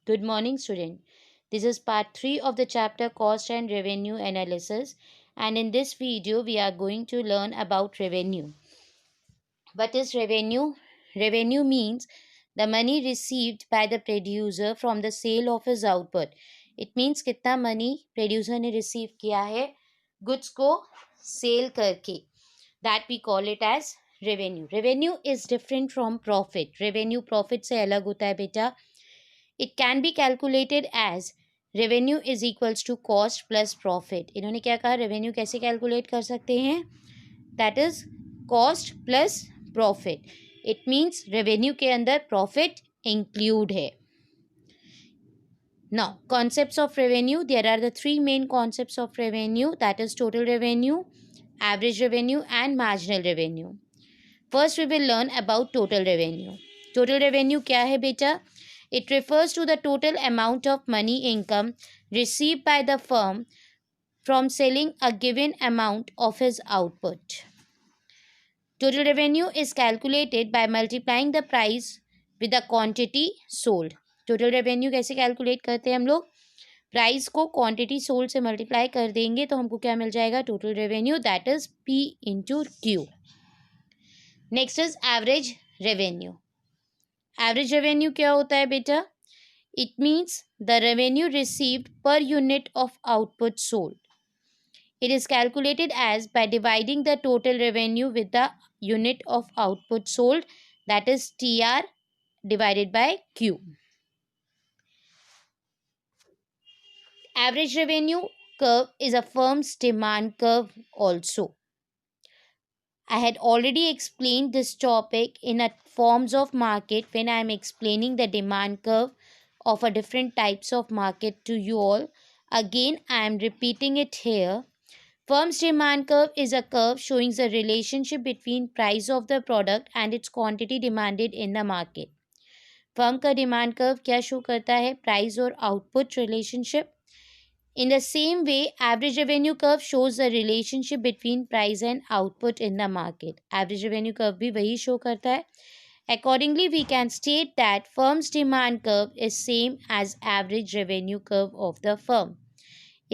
Good morning, student. This is part 3 of the chapter Cost and Revenue Analysis, and in this video we are going to learn about revenue. What is revenue? Revenue means the money received by the producer from the sale of his output. It means कितना money producer ने receive किया है goods को sale करके. That we call it as revenue. Revenue is different from profit. Revenue profit से अलग होता है बेटा. It can be calculated as revenue is equals to cost plus profit. इन्होंने क्या कहा, revenue कैसे calculate कर सकते हैं? That is cost plus profit. It means revenue के अंदर profit include है. Now, concepts of revenue. There are the three main concepts of revenue, that is total revenue, average revenue and marginal revenue. First, we will learn about total revenue. Total revenue क्या है बेटा? It refers to the total amount of money income received by the firm from selling a given amount of his output. Total revenue is calculated by multiplying the price with the quantity sold. Total revenue कैसे calculate करते हैं हम लोग? Price को quantity sold से multiply कर देंगे तो हमको क्या मिल जाएगा? Total revenue, that is P into Q. Next is average revenue. Average revenue क्या होता है बेटा? It means the revenue received per unit of output sold. It is calculated as by dividing the total revenue with the unit of output sold, that is TR divided by Q. Average revenue curve is a firm's demand curve also. I had already explained this topic in a forms of market when I am explaining the demand curve of a different types of market to you all. Again, I am repeating it here. Firm's demand curve is a curve showing the relationship between price of the product and its quantity demanded in the market. Firm का demand curve क्या show करता है? Price और output relationship. In the same way, average revenue curve shows the relationship between price and output in the market. Average revenue curve भी वही show करता है. Accordingly, we can state that firm's demand curve is same as average revenue curve of the firm.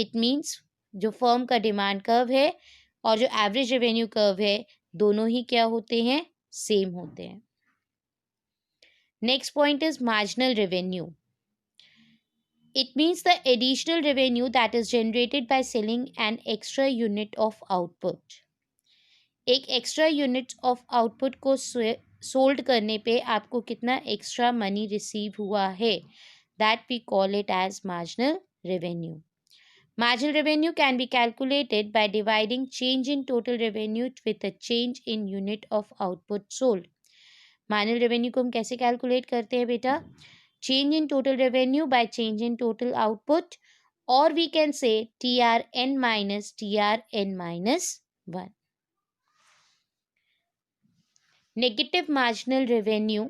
It means जो firm का demand curve है और जो average revenue curve है, दोनों ही क्या होते हैं? Same होते हैं. Next point is marginal revenue. It means the additional revenue that is generated by selling an extra unit of output. एक extra unit of output को sold करने पे आपको कितना extra money receive हुआ है, that we call it as marginal revenue. Marginal revenue can be calculated by dividing change in total revenue with a change in unit of output sold. Marginal revenue को हम कैसे calculate करते हैं बेटा? Change in total revenue by change in total output, or we can say TRN minus TRN minus 1. Negative marginal revenue.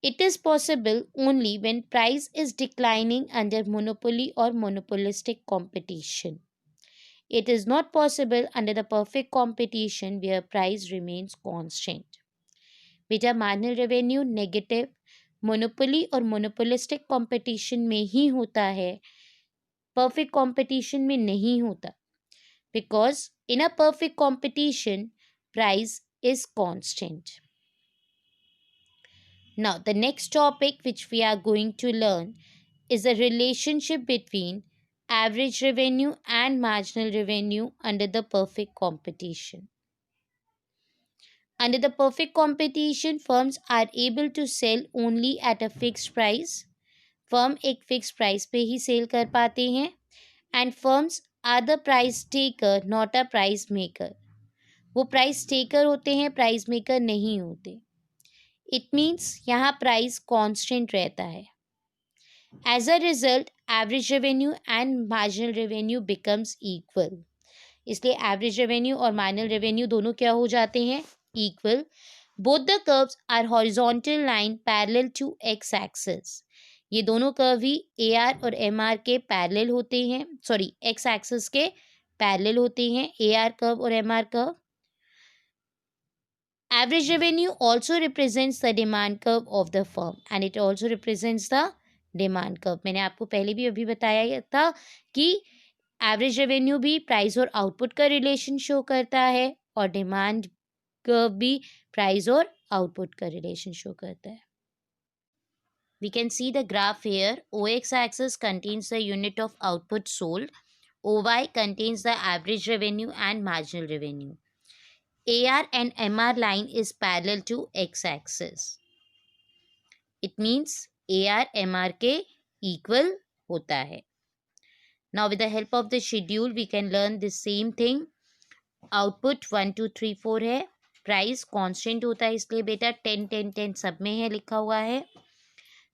It is possible only when price is declining under monopoly or monopolistic competition. It is not possible under the perfect competition where price remains constant. बेटा marginal revenue negative monopoly और monopolistic competition में ही होता है, perfect competition में नहीं होता, because in a perfect competition price is constant. Now the next topic which we are going to learn is the relationship between average revenue and marginal revenue under the perfect competition. Under the perfect competition, firms are able to sell only at a fixed price. Firm एक fixed price पे ही sell कर पाते हैं. And firms are the price taker, not a price maker. वो price taker होते हैं, price maker नहीं होते. It means यहाँ price constant रहता है. As a result, average revenue and marginal revenue becomes equal. इसलिए average revenue और marginal revenue दोनों क्या हो जाते हैं? Equal. Both the curves are horizontal line parallel to x-axis. ये दोनों कर्व ही AR और MR के पैरेलल होते हैं, सॉरी x एक्सिस के पैरेलल होते हैं, AR कर्व और MR curve. Average revenue also represents the demand curve of the firm and it also represents the demand curve. मैंने आपको पहले भी अभी बताया था कि एवरेज रेवेन्यू भी प्राइस और आउटपुट का रिलेशन शो करता है और डिमांड कर्व भी प्राइस और आउटपुट का रिलेशन शो करता है. We can see the graph here. OX axis contains the unit of output sold. OY contains the average revenue and marginal revenue. AR and MR line is parallel to X axis. It means AR MR के equal होता है. Now with the help of the schedule we can learn the same thing. Output 1 2 3 4 है. Price constant होता है इसलिए बेटा 10 10 10 सब में है लिखा हुआ है.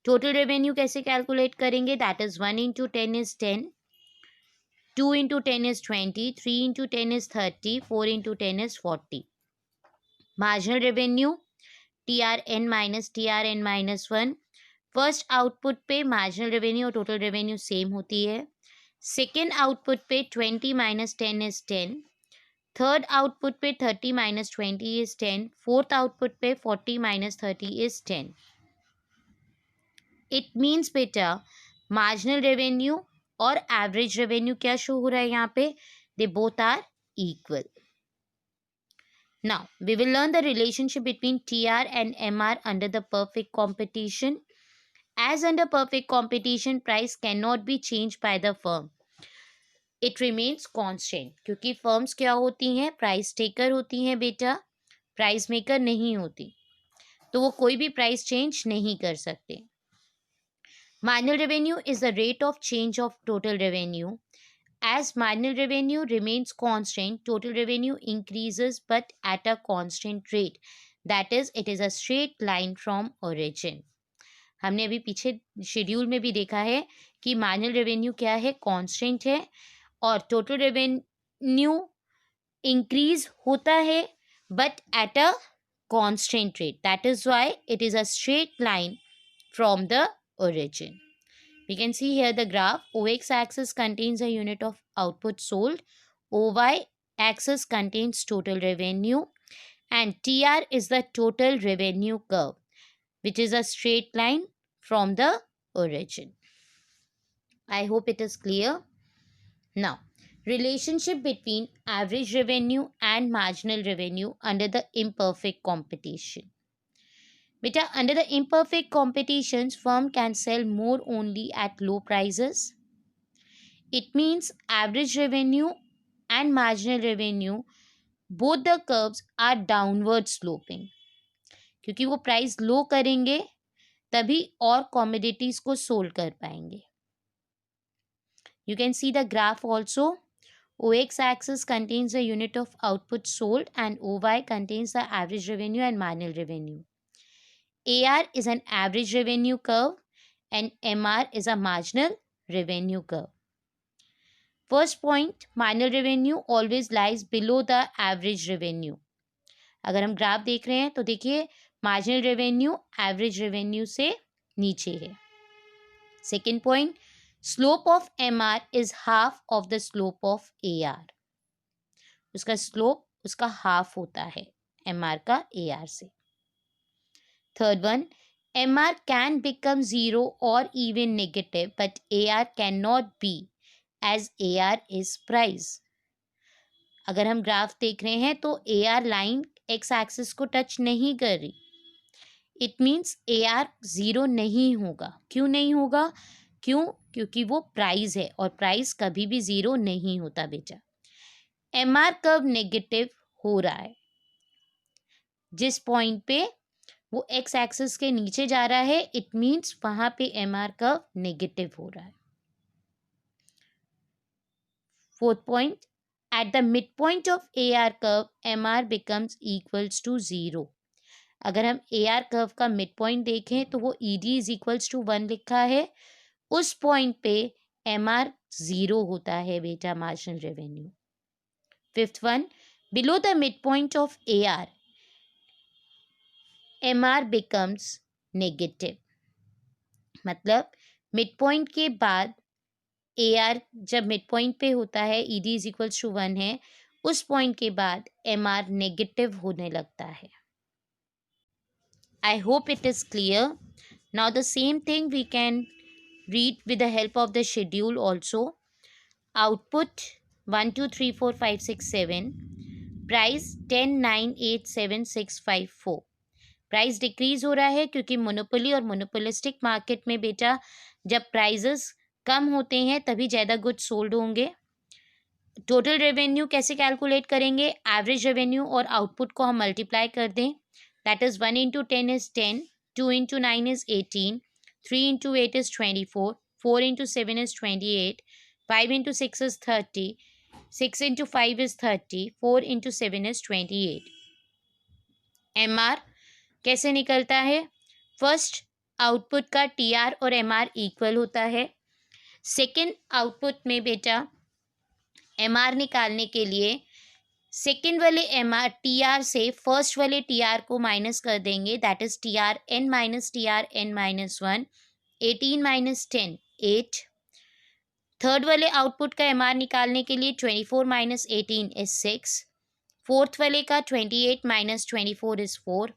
टोटल रेवेन्यू कैसे कैलकुलेट करेंगे? That is 1 into 10 is 10, 2 into 10 is 20, 3 into 10 is 30, 4 into 10 is 40. Marginal revenue TRN minus TRN minus 1. First output पे मार्जिनल रेवेन्यू और टोटल रेवेन्यू सेम होती है. सेकेंड आउटपुट पे 20 माइनस 10 इज 10. थर्ड आउटपुट पे 30 minus 20 is 10. Fourth output पे 40 minus 30 is 10. It means बेटा marginal revenue और average revenue क्या शो हो रहा है यहाँ पे? They both are equal. Now we will learn the relationship between TR and MR under the perfect competition. As under perfect competition price can not be change by the firm. It remains constant. क्योंकि firms क्या होती हैं? Price taker होती हैं बेटा, price maker नहीं होती, तो वो कोई भी प्राइस चेंज नहीं कर सकते. Marginal revenue is the rate of change of total revenue. As marginal revenue remains constant, total revenue increases but at a constant rate. That is, it is a straight line from origin. हमने अभी पीछे schedule में भी देखा है कि marginal revenue क्या है? कांस्टेंट है और टोटल रेवेन्यू इंक्रीज होता है but at a constant rate. That is why it is a straight line from the origin. We can see here the graph. OX axis contains a unit of output sold. OY axis contains total revenue. And TR is the total revenue curve, which is a straight line from the origin. I hope it is clear. Now, relationship between average revenue and marginal revenue under the imperfect competition. Beta, under the imperfect competitions, firm can sell more only at low prices. It means average revenue and marginal revenue, both the curves are downward sloping. क्योंकि वो price लो करेंगे तभी और commodities को sold कर पाएंगे. You can see the graph also. OX axis contains the unit of output sold and OY contains the average revenue and marginal revenue. AR is an average revenue curve and MR is a marginal revenue curve. First point, marginal revenue always lies below the average revenue. अगर हम graph देख रहे हैं तो देखिए marginal revenue average revenue से नीचे है. Second point, slope of MR is half of the slope of AR. उसका slope उसका half होता है MR का AR से. Third one, MR can become zero or even negative, but AR cannot be as AR is price. अगर हम graph देख रहे हैं तो AR लाइन एक्स एक्सिस को टच नहीं कर रही. इट मीन्स AR जीरो नहीं होगा. क्यों नहीं होगा? क्योंकि वो प्राइस है और प्राइस कभी भी जीरो नहीं होता बेटा. MR कर्व नेगेटिव हो रहा है. जिस पॉइंट पे वो एक्स एक्सिस के नीचे जा रहा है इट मीन्स वहां पे MR कर्व नेगेटिव हो रहा है. Fourth point, at the mid point of AR curve MR becomes equals to 0. अगर हम AR कर्व का मिड पॉइंट देखें तो वो ED इज इक्वल्स टू 1 लिखा है. उस पॉइंट पे MR 0 होता है बेटा marginal revenue. Fifth one, below the mid point of AR MR becomes negative. मतलब मिड पॉइंट के बाद AR जब मिड पॉइंट पे होता है ED इज इक्वल्स टू 1 है, उस पॉइंट के बाद MR नेगेटिव होने लगता है. I hope it is clear. Now the same thing we can read with the help of the schedule also. Output 1 2 3 4 5 6 7, price 10 9 8 7 6 5 4. Price decrease हो रहा है क्योंकि मोनोपोली और मोनोपोलिस्टिक मार्केट में बेटा जब प्राइजेस कम होते हैं तभी ज़्यादा गुड्स सोल्ड होंगे. टोटल रेवेन्यू कैसे कैलकुलेट करेंगे? एवरेज रेवेन्यू और आउटपुट को हम मल्टीप्लाई कर दें. That is 1 into 10 is 10, 2 into 9 is 18, 3 into 8 is 24, 4 into 7 is 28, 5 into 6 is 30, 6 into 5 is 30, 4 into 7 is 28. MR कैसे निकलता है? फर्स्ट आउटपुट का TR और MR इक्वल होता है. सेकेंड आउटपुट में बेटा MR निकालने के लिए सेकेंड वाले TR से फर्स्ट वाले TR को माइनस कर देंगे. That is TRN minus TRN minus 1. 18 minus 10 8. Third वाले आउटपुट का MR निकालने के लिए 24 माइनस 18 इज 6. फोर्थ वाले का 28 माइनस 24 इज 4.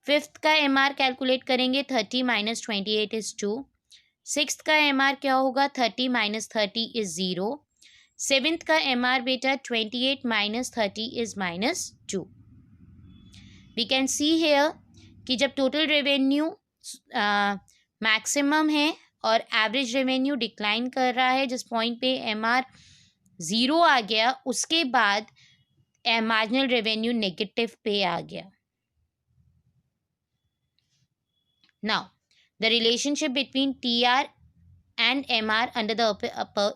फिफ्थ का MR कैलकुलेट करेंगे 30 माइनस 28 इज 2. सिक्स्थ का MR क्या होगा? 30 माइनस 30 इज 0. सेवेंथ का MR बेटा 28 minus 30 is minus 2. We can see here कि जब टोटल रेवेन्यू मैक्सिमम है और एवरेज रेवेन्यू डिक्लाइन कर रहा है, जिस पॉइंट पे MR 0 आ गया उसके बाद मार्जिनल रेवेन्यू नेगेटिव पे आ गया. Now the relationship between TR and MR under the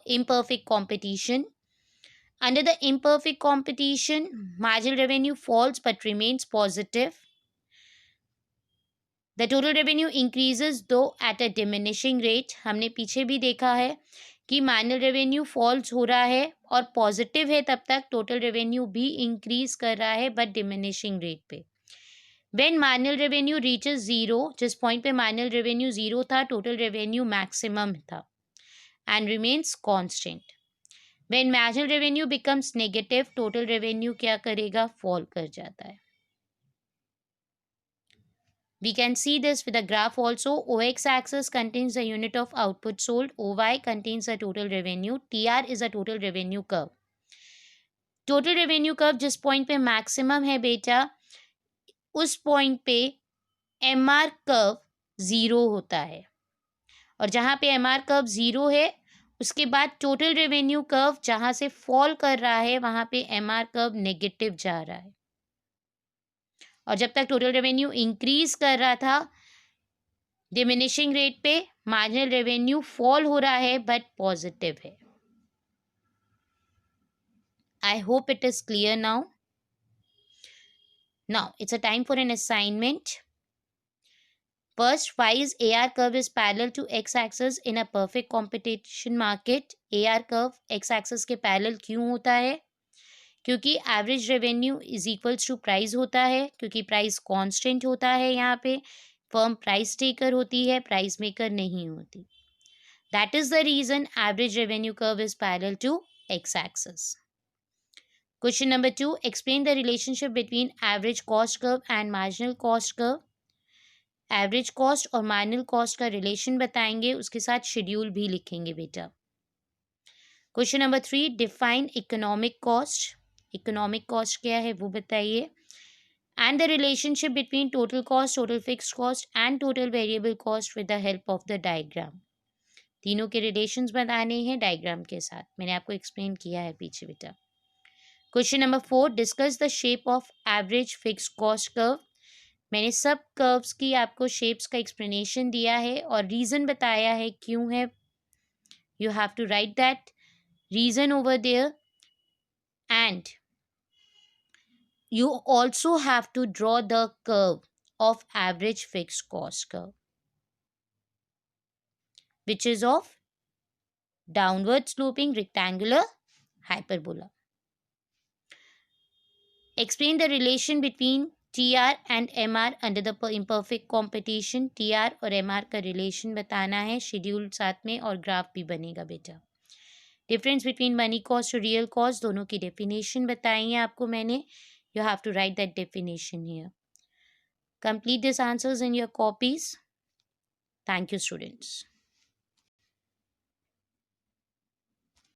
imperfect competition. Under the imperfect competition, marginal revenue falls but remains positive. The total revenue increases though at a diminishing rate. हमने पीछे भी देखा है कि marginal revenue false हो रहा है और पॉजिटिव है तब तक टोटल रेवेन्यू भी इंक्रीज कर रहा है बट डिमिनिशिंग रेट पे. When marginal revenue reaches zero, जिस पॉइंट पे मार्जिनल रेवेन्यू जीरो था, टोटल रेवेन्यू मैक्सिमम था and remains constant. When marginal revenue becomes negative, total revenue क्या करेगा? Fall कर जाता है. We can see this with the graph also. OX axis contains the unit of output sold. OY contains the total revenue. TR is a total revenue curve. Total revenue curve जिस point पे maximum है बेटा, उस point पे MR curve 0 होता है. और जहाँ पे MR कर्व 0 है उसके बाद टोटल रेवेन्यू कर्व जहाँ से फॉल कर रहा है वहाँ पे MR कर्व नेगेटिव जा रहा है. और जब तक टोटल रेवेन्यू इंक्रीज कर रहा था डिमिनिशिंग रेट पे, मार्जिनल रेवेन्यू फॉल हो रहा है बट पॉजिटिव है. I hope it is clear now. Now it's a time for an assignment. First, why is AR curve is parallel to x-axis in a perfect competition market? AR curve x-axis के parallel क्यों होता है? क्योंकि average revenue is equals to price होता है, क्योंकि price constant होता है. यहाँ पे firm price taker होती है, price maker नहीं होती. That is the reason average revenue curve is parallel to x-axis. Question number 2, explain the relationship between average cost curve and marginal cost curve. Average cost और marginal cost का relation बताएंगे, उसके साथ schedule भी लिखेंगे बेटा. Question number 3, define economic cost. Economic cost क्या है वो बताइए. And the relationship between total cost, total fixed cost and total variable cost with the help of the diagram. तीनों के रिलेशंस बताने हैं डायग्राम के साथ. मैंने आपको एक्सप्लेन किया है पीछे बेटा. Question number 4, discuss the shape of average fixed cost curve. मैंने सब कर्व्स की आपको शेप्स का एक्सप्लेनेशन दिया है और रीज़न बताया है क्यों है. You have to write that reason over there and you also have to draw the curve of average fixed cost curve which is of downward sloping rectangular hyperbola. Explain the relation between TR and MR under the imperfect competition. TR और MR का relation बताना है, schedule साथ में और graph भी बनेगा बेटा. डिफरेंस बिटवीन मनी कॉस्ट और रियल कॉस्ट, दोनों की डेफिनेशन बताई है आपको मैंने. You have to write that definition here. Complete this answers in your copies. Thank you students.